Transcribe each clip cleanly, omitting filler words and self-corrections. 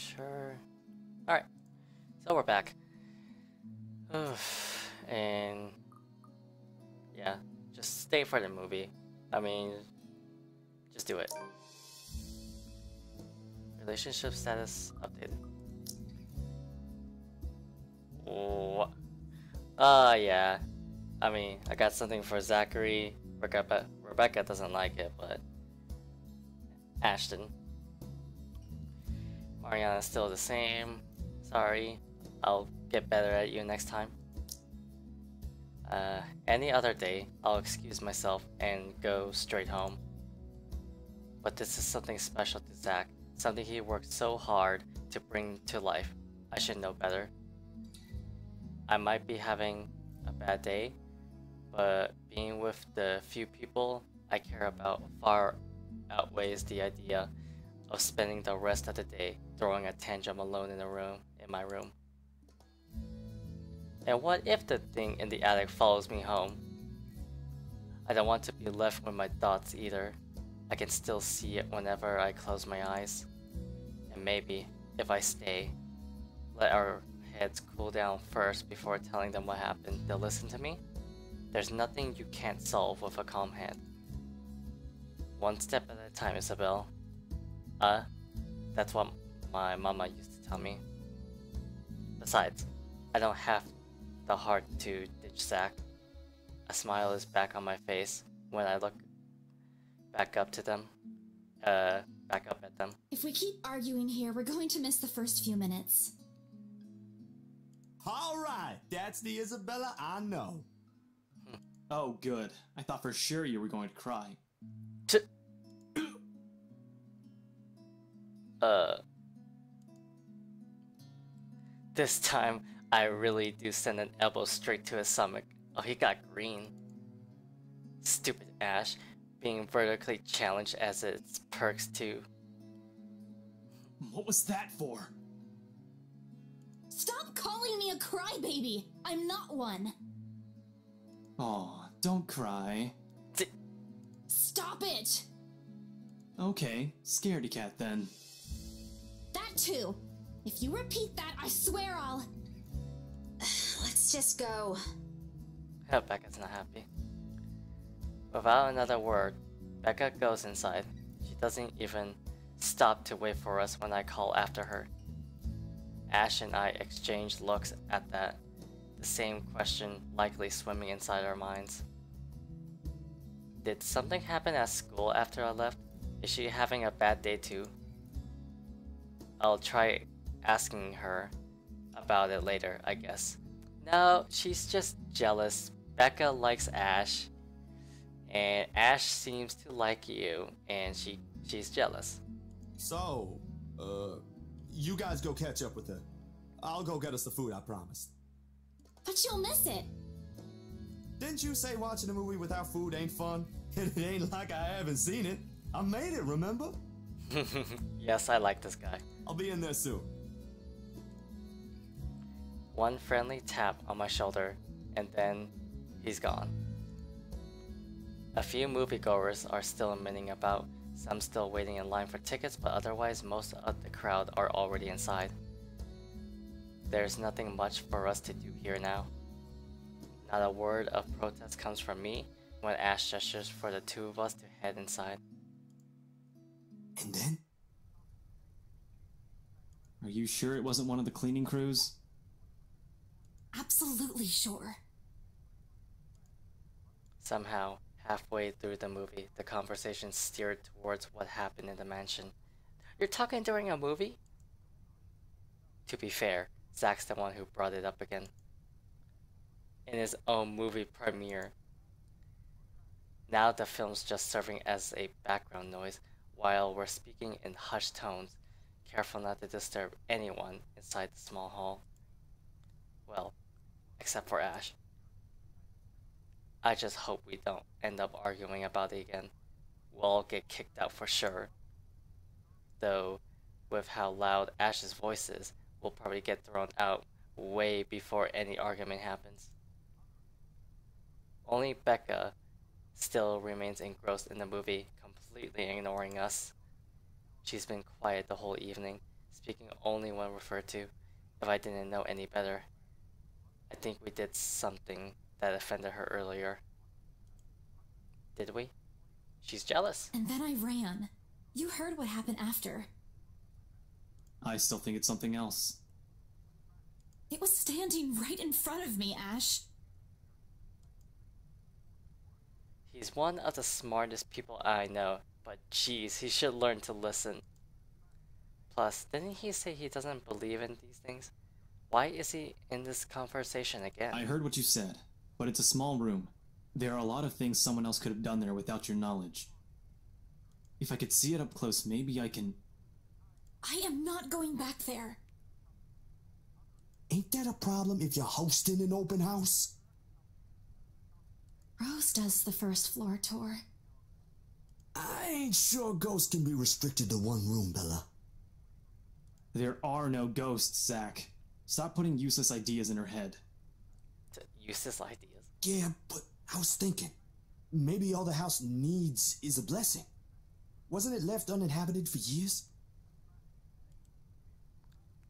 Sure. Alright, so we're back. And yeah, just stay for the movie. I mean, just do it. Relationship status updated. What? Yeah. I mean, I got something for Zachary. Rebecca doesn't like it, but Ashton. Mariana's still the same. Sorry. I'll get better at you next time. Any other day, I'll excuse myself and go straight home. But this is something special to Zach, something he worked so hard to bring to life. I should know better. I might be having a bad day, but being with the few people I care about far outweighs the idea of spending the rest of the day throwing a tantrum alone in my room. And what if the thing in the attic follows me home? I don't want to be left with my thoughts either. I can still see it whenever I close my eyes. And maybe, if I stay, let our heads cool down first before telling them what happened, they'll listen to me? There's nothing you can't solve with a calm hand. One step at a time, Isabel. That's what my mama used to tell me. Besides, I don't have the heart to ditch Zach. A smile is back on my face when I look back up to them. Back up at them. If we keep arguing here, we're going to miss the first few minutes. Alright, that's the Isabella I know. Oh, good. I thought for sure you were going to cry. This time, I really do send an elbow straight to his stomach. Oh, he got green. Stupid Ash, being vertically challenged as its perks too. What was that for? Stop calling me a crybaby! I'm not one! Aw, don't cry. Stop it! Okay, scaredy cat then. That too! If you repeat that, I swear I'll... Let's just go. Becca's not happy. Without another word, Becca goes inside. She doesn't even stop to wait for us when I call after her. Ash and I exchange looks at that, the same question likely swimming inside our minds. Did something happen at school after I left? Is she having a bad day too? I'll try asking her about it later, I guess. No, she's just jealous. Becca likes Ash, and Ash seems to like you, and she's jealous. So, you guys go catch up with her. I'll go get us the food I promised. But you'll miss it! Didn't you say watching a movie without food ain't fun? It ain't like I haven't seen it. I made it, remember? Yes, I like this guy. I'll be in there soon. One friendly tap on my shoulder, and then he's gone. A few moviegoers are still milling about, some still waiting in line for tickets, but otherwise most of the crowd are already inside. There's nothing much for us to do here now. Not a word of protest comes from me when Ash gestures for the two of us to head inside. And then? Are you sure it wasn't one of the cleaning crews? Absolutely sure. Somehow, halfway through the movie, the conversation steered towards what happened in the mansion. You're talking during a movie? To be fair, Zach's the one who brought it up again. In his own movie premiere. Now the film's just serving as a background noise while we're speaking in hushed tones, careful not to disturb anyone inside the small hall. Well, except for Ash. I just hope we don't end up arguing about it again. We'll all get kicked out for sure. Though, with how loud Ash's voice is, we'll probably get thrown out way before any argument happens. Only Becca still remains engrossed in the movie, completely ignoring us. She's been quiet the whole evening, speaking only when referred to. If I didn't know any better, I think we did something that offended her earlier. Did we? She's jealous. And then I ran. You heard what happened after. I still think it's something else. It was standing right in front of me, Ash. He's one of the smartest people I know, but geez, he should learn to listen. Plus, didn't he say he doesn't believe in these things? Why is he in this conversation again? I heard what you said, but it's a small room. There are a lot of things someone else could have done there without your knowledge. If I could see it up close, maybe I can... I am not going back there. Ain't that a problem if you're hosting an open house? Rose does the first floor tour. I ain't sure ghosts can be restricted to one room, Bella. There are no ghosts, Zack. Stop putting useless ideas in her head. Useless ideas. Yeah, but I was thinking, maybe all the house needs is a blessing. Wasn't it left uninhabited for years?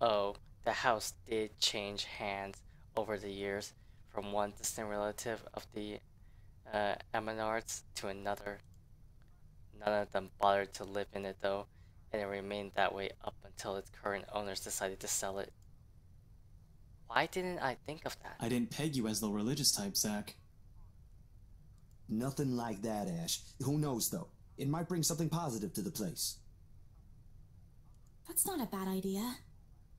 Oh, the house did change hands over the years from one distant relative of the Emanards to another. None of them bothered to live in it though, and it remained that way up until its current owners decided to sell it. Why didn't I think of that? I didn't peg you as the religious type, Zack. Nothing like that, Ash. Who knows, though? It might bring something positive to the place. That's not a bad idea.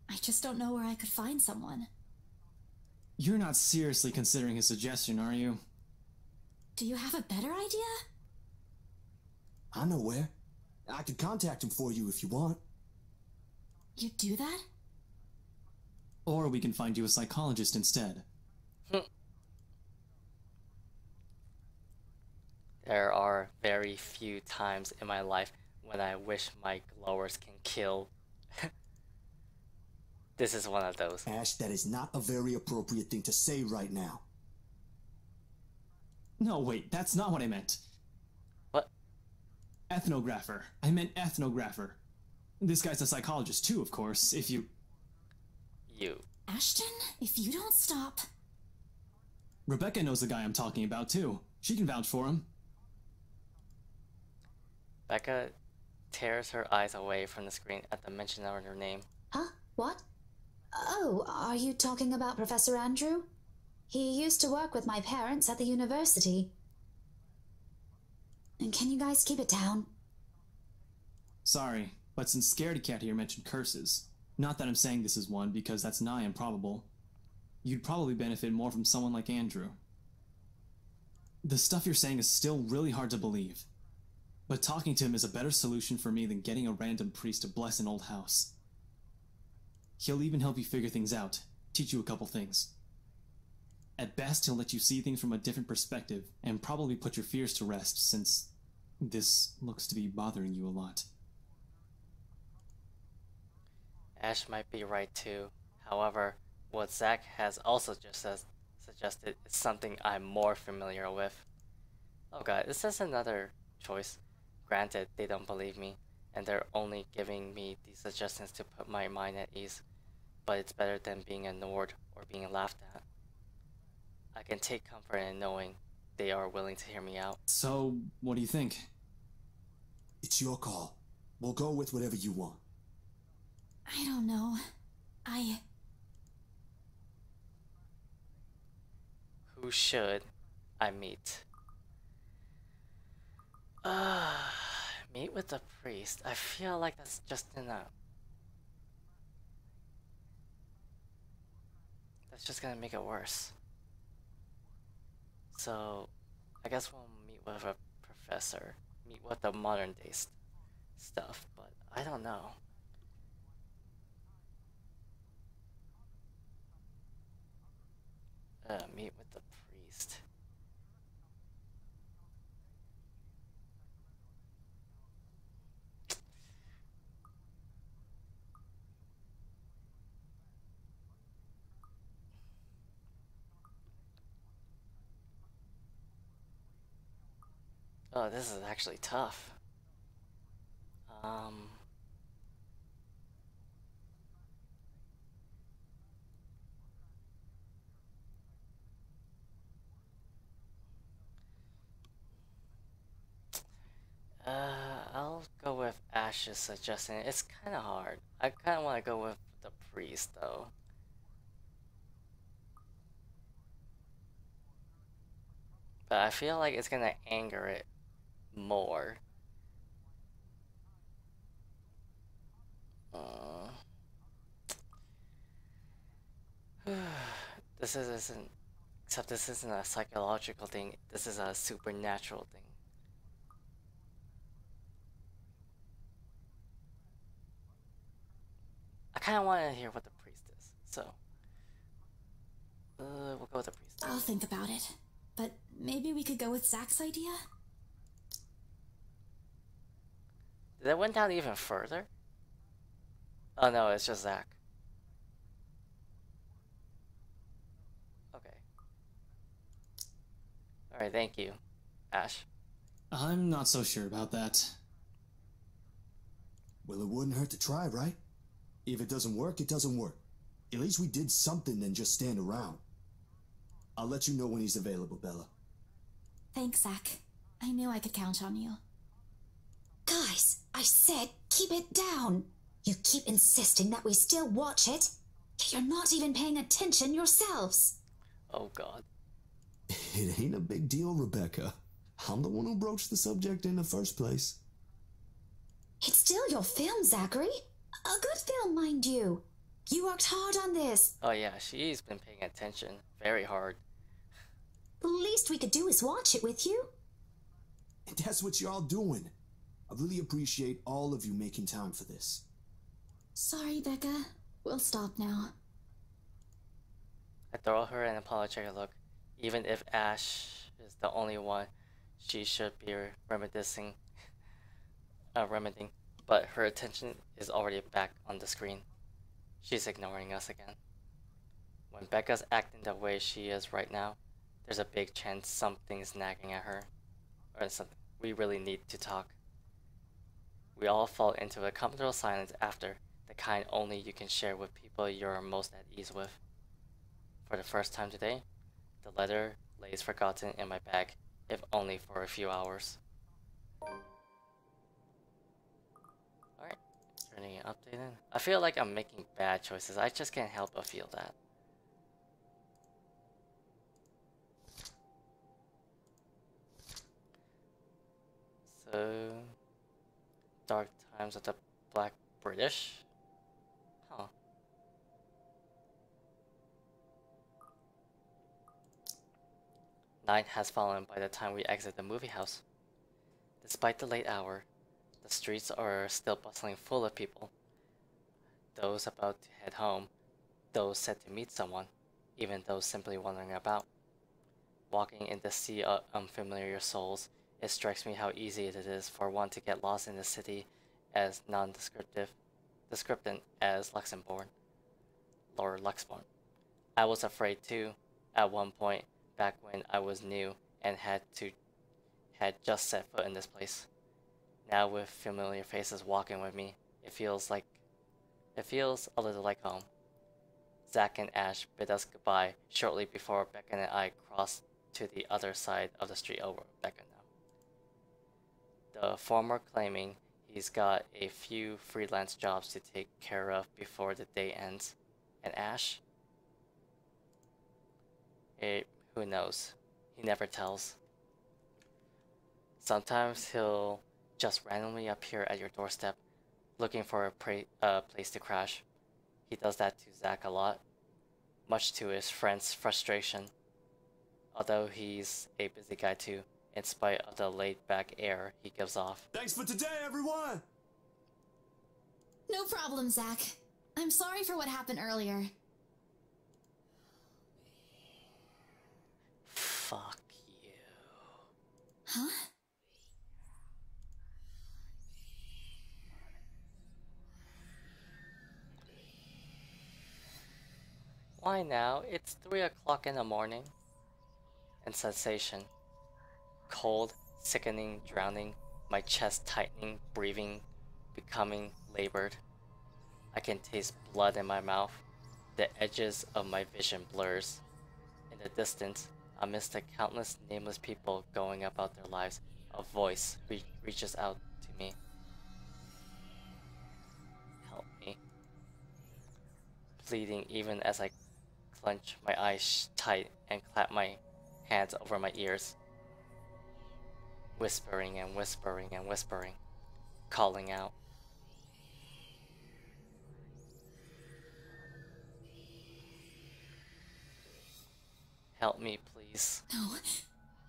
I just don't know where I could find someone. You're not seriously considering his suggestion, are you? Do you have a better idea? I know where. I could contact him for you if you want. You'd do that? Or we can find you a psychologist instead. There are very few times in my life when I wish my glowers can kill. This is one of those. Ash, that is not a very appropriate thing to say right now. No, wait, that's not what I meant. What? Ethnographer. I meant ethnographer. This guy's a psychologist too, of course, if you... You. Ashton, if you don't stop... Rebecca knows the guy I'm talking about too. She can vouch for him. Becca tears her eyes away from the screen at the mention of her name. Huh? What? Oh, are you talking about Professor Andrew? He used to work with my parents at the university. And can you guys keep it down? Sorry, but since Scaredy Cat here mentioned curses, not that I'm saying this is one because that's nigh improbable, you'd probably benefit more from someone like Andrew. The stuff you're saying is still really hard to believe, but talking to him is a better solution for me than getting a random priest to bless an old house. He'll even help you figure things out, teach you a couple things. At best, he'll let you see things from a different perspective, and probably put your fears to rest, since this looks to be bothering you a lot. Ash might be right too. However, what Zack has also just suggested is something I'm more familiar with. Oh god, this is another choice. Granted, they don't believe me, and they're only giving me these suggestions to put my mind at ease, but it's better than being ignored or being laughed at. I can take comfort in knowing they are willing to hear me out. So, what do you think? It's your call. We'll go with whatever you want. I don't know. Who should I meet? Meet with the priest. I feel like that's just enough. That's just gonna make it worse. So, I guess we'll meet with a professor. Meet with the modern day stuff, but I don't know. Meet with the priest. Oh, this is actually tough. Ash is suggesting, it's kind of hard. I kind of want to go with the priest, though. But I feel like it's gonna anger it more. This isn't, except this isn't a psychological thing, this is a supernatural thing. I kind of want to hear what the priest is, so we'll go with the priest. I'll think about it. But maybe we could go with Zach's idea? Did it went down even further? Oh no, it's just Zach. Okay. Alright, thank you, Ash. I'm not so sure about that. Well, it wouldn't hurt to try, right? If it doesn't work, it doesn't work. At least we did something than just stand around. I'll let you know when he's available, Bella. Thanks, Zach. I knew I could count on you. Guys, I said keep it down. You keep insisting that we still watch it, yet you're not even paying attention yourselves. Oh god. It ain't a big deal, Rebecca. I'm the one who broached the subject in the first place. It's still your film, Zachary. A good film, mind you. You worked hard on this. Oh yeah, she's been paying attention very hard. The least we could do is watch it with you. And that's what you're all doing. I really appreciate all of you making time for this. Sorry, Becca. We'll stop now. I throw her an apologetic look. Even if Ash is the only one she should be remedying, but her attention is already back on the screen. She's ignoring us again. When Becca's acting the way she is right now, there's a big chance something's nagging at her, or something. We really need to talk. We all fall into a comfortable silence after, the kind only you can share with people you're most at ease with. For the first time today, the letter lays forgotten in my bag, if only for a few hours. Alright, turning it updated. I feel like I'm making bad choices, I just can't help but feel that. So, Dark Times of the Black British? Huh. Night has fallen by the time we exit the movie house. Despite the late hour, the streets are still bustling full of people. Those about to head home, those set to meet someone, even those simply wandering about. Walking in the sea of unfamiliar souls, it strikes me how easy it is for one to get lost in the city as descriptant as Luxembourg. Lord Luxembourg. I was afraid too, at one point, back when I was new and had just set foot in this place. Now with familiar faces walking with me, it feels a little like home. Zach and Ash bid us goodbye shortly before Becca and I crossed to the other side of the street over Becca now. The former claiming he's got a few freelance jobs to take care of before the day ends. And Ash? Who knows? He never tells. Sometimes he'll just randomly appear at your doorstep, looking for a place to crash. He does that to Zach a lot, much to his friend's frustration. Although he's a busy guy too, in spite of the laid-back air he gives off. Thanks for today, everyone! No problem, Zach. I'm sorry for what happened earlier. Fuck you. Huh? Why now? It's 3 o'clock in the morning. And sensation. Cold, sickening, drowning, my chest tightening, breathing, becoming labored. I can taste blood in my mouth. The edges of my vision blurs. In the distance, amidst the countless nameless people going about their lives, a voice reaches out to me. bleeding even as I clench my eyes tight and clap my hands over my ears, whispering and whispering and whispering, calling out. Help me, please. No,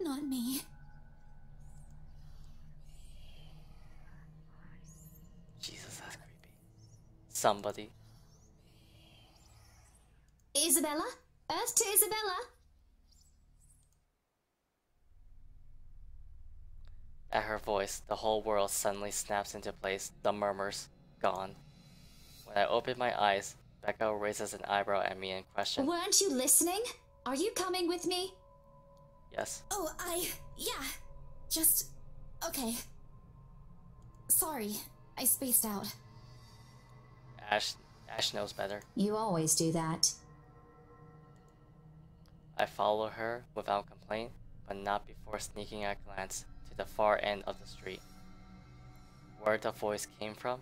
not me. Jesus, that's creepy. Somebody. Isabella? Earth to Isabella? At her voice, the whole world suddenly snaps into place, the murmurs gone. When I open my eyes, Becca raises an eyebrow at me and questions. Weren't you listening? Are you coming with me? Yes. Oh, yeah. Just... okay. Sorry, I spaced out. Ash knows better. You always do that. I follow her without complaint, but not before sneaking a glance to the far end of the street. Where the voice came from,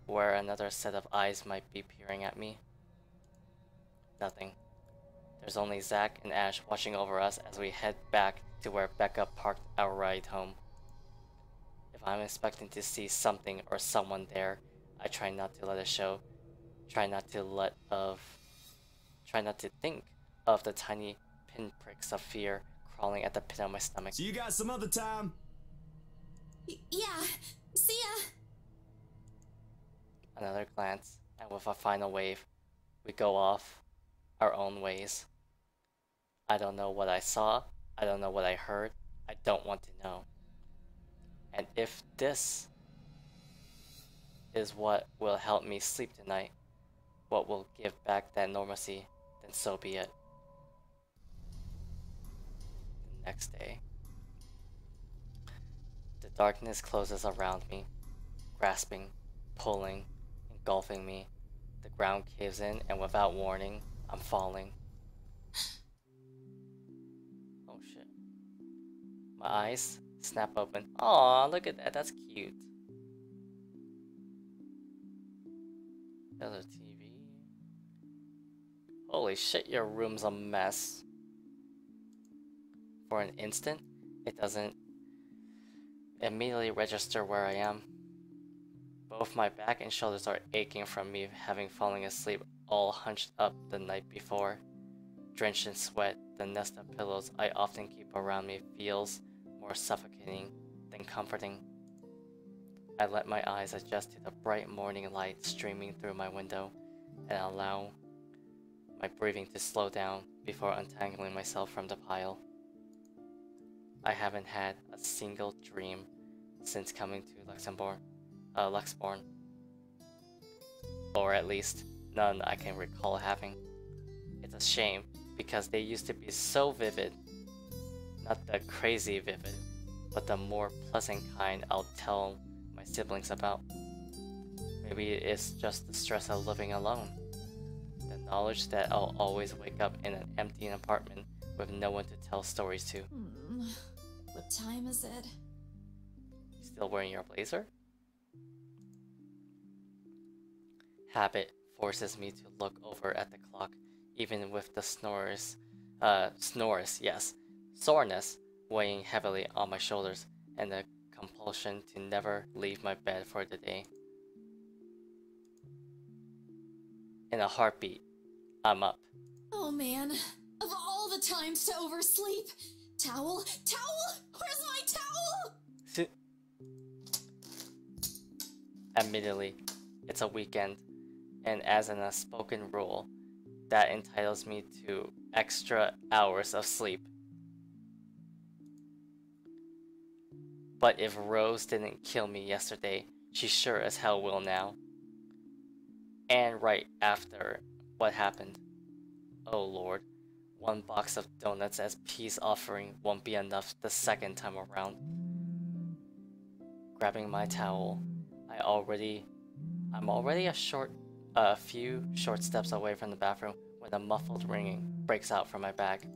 where another set of eyes might be peering at me. Nothing. There's only Zach and Ash watching over us as we head back to where Becca parked our ride home. If I'm expecting to see something or someone there, I try not to let it show. Try not to think of the tiny pinpricks of fear crawling at the pit of my stomach. See you guys some other time. Yeah, see ya! Another glance, and with a final wave, we go off our own ways. I don't know what I saw, I don't know what I heard, I don't want to know. And if this is what will help me sleep tonight, what will give back that normalcy, then so be it. The next day. The darkness closes around me, grasping, pulling, engulfing me. The ground caves in, and without warning, I'm falling. Oh shit. My eyes snap open. Aw, look at that, that's cute. There's a TV. Holy shit, your room's a mess. For an instant, it doesn't immediately register where I am. Both my back and shoulders are aching from me having fallen asleep all hunched up the night before. Drenched in sweat, the nest of pillows I often keep around me feels more suffocating than comforting. I let my eyes adjust to the bright morning light streaming through my window and allow my breathing to slow down before untangling myself from the pile. I haven't had a single dream since coming to Luxborn. Or at least, none I can recall having. It's a shame, because they used to be so vivid. Not the crazy vivid, but the more pleasant kind I'll tell my siblings about. Maybe it's just the stress of living alone. The knowledge that I'll always wake up in an empty apartment with no one to tell stories to. What time is it? Still wearing your blazer? Habit forces me to look over at the clock, even with the soreness weighing heavily on my shoulders, and the compulsion to never leave my bed for the day. In a heartbeat, I'm up. Oh man, of all the times to oversleep! Towel? Towel? Where's my towel? Admittedly, it's a weekend, and as an unspoken rule, that entitles me to extra hours of sleep. But if Rose didn't kill me yesterday, she sure as hell will now. And right after what happened. Oh Lord, one box of donuts as peace offering won't be enough the second time around. Grabbing my towel, I'm already a few short steps away from the bathroom when a muffled ringing breaks out from my bag.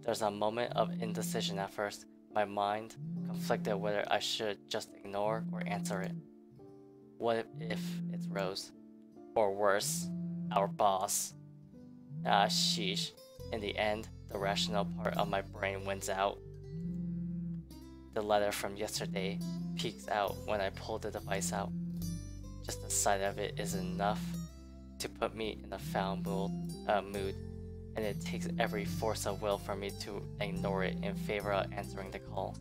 There's a moment of indecision at first, my mind conflicted whether I should just ignore or answer it. What if it's Rose? Or worse, our boss. Ah, sheesh. In the end, the rational part of my brain wins out. The letter from yesterday peeks out when I pull the device out. Just the sight of it is enough to put me in a foul mood, and it takes every force of will for me to ignore it in favor of answering the call.